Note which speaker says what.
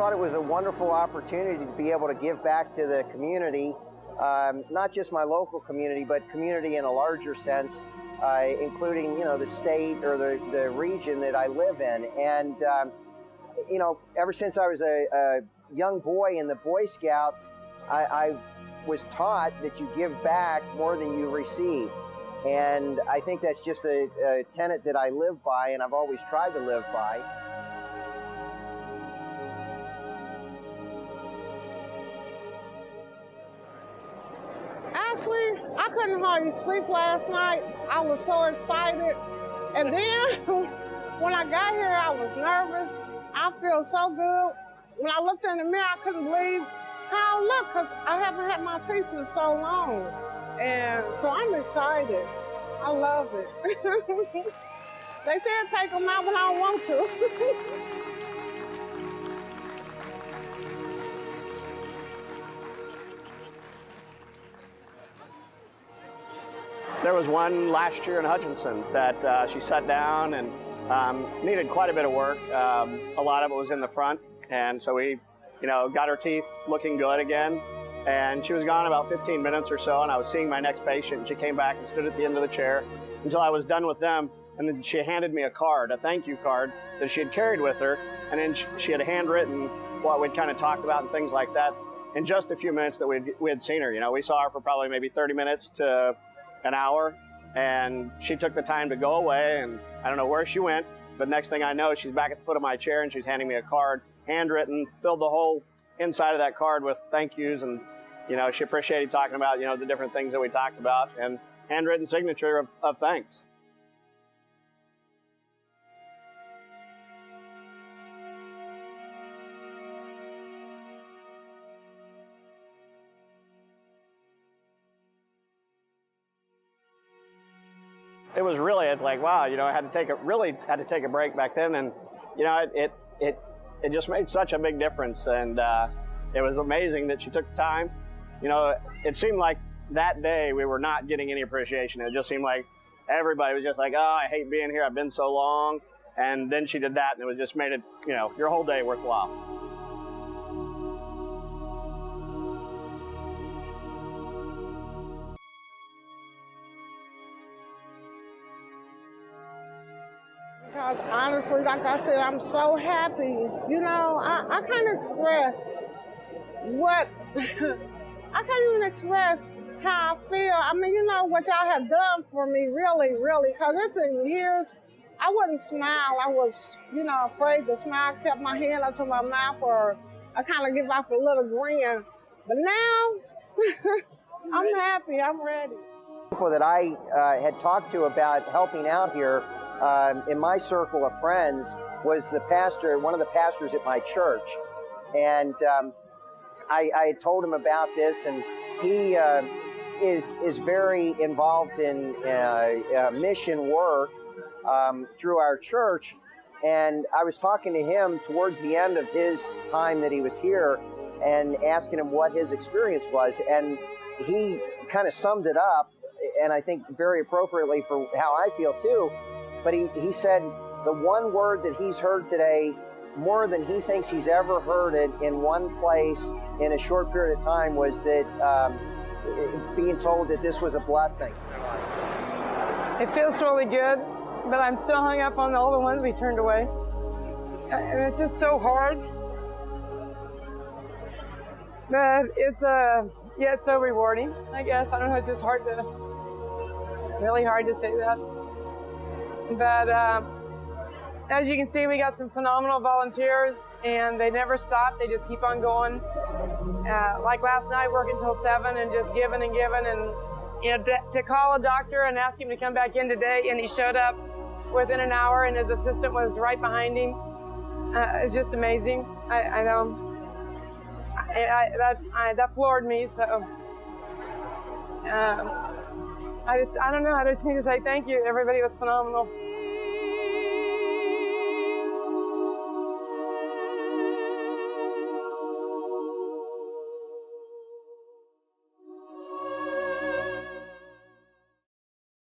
Speaker 1: thought it was a wonderful opportunity to be able to give back to the community, not just my local community, but community in a larger sense, including, the state or the region that I live in. And, ever since I was a young boy in the Boy Scouts, I was taught that you give back more than you receive. And I think that's just a tenet that I live by, and I've always tried to live by.
Speaker 2: Actually, I couldn't hardly sleep last night. I was so excited. And then when I got here, I was nervous. I feel so good. When I looked in the mirror, I couldn't believe how I look, because I haven't had my teeth in so long. And so I'm excited. I love it. They said take them out, but I don't want to.
Speaker 3: There was one last year in Hutchinson that she sat down and needed quite a bit of work. A lot of it was in the front, and so we, got her teeth looking good again. And she was gone about 15 minutes or so, and I was seeing my next patient, and she came back and stood at the end of the chair until I was done with them, and then she handed me a card, a thank you card that she had carried with her, and then she had handwritten what we'd kind of talked about and things like that in just a few minutes that we had seen her. We saw her for probably maybe 30 minutes to an hour, and she took the time to go away, and I don't know where she went, but next thing I know, she's back at the foot of my chair, and she's handing me a card, handwritten, filled the whole inside of that card with thank yous, and she appreciated talking about the different things that we talked about, and handwritten signature of thanks. It was really, it's like, wow, I had to take a break back then, and it just made such a big difference, and it was amazing that she took the time. It seemed like that day we were not getting any appreciation. It just seemed like everybody was just like, oh, I hate being here, I've been so long. And then she did that, and it was just made it, your whole day worthwhile.
Speaker 2: Because honestly, like I said, I'm so happy. I can't express what, I can't even express how I feel. I mean, what y'all have done for me, really, really, because it's been years. I wouldn't smile. I was, afraid to smile. I kept my hand up to my mouth, or I kind of give off a little grin. But now, I'm happy. I'm ready.
Speaker 1: People that I had talked to about helping out here in my circle of friends was one of the pastors at my church. And I told him about this, and he is very involved in mission work through our church. And I was talking to him towards the end of his time that he was here and asking him what his experience was. And he kind of summed it up, and I think very appropriately for how I feel too. But he said the one word that he's heard today, more than he thinks he's ever heard it in one place in a short period of time, was that being told that this was a blessing.
Speaker 4: It feels really good, but I'm still hung up on all the ones we turned away. And it's just so hard. But it's so rewarding, I guess. I don't know, it's just really hard to say that. But as you can see, we got some phenomenal volunteers, and they never stop. They just keep on going. Like last night, working till 7 and just giving and giving. And to call a doctor and ask him to come back in today, and he showed up within an hour, and his assistant was right behind him. It's just amazing. I know. That floored me. So I don't know. I just need to say thank you. Everybody was phenomenal.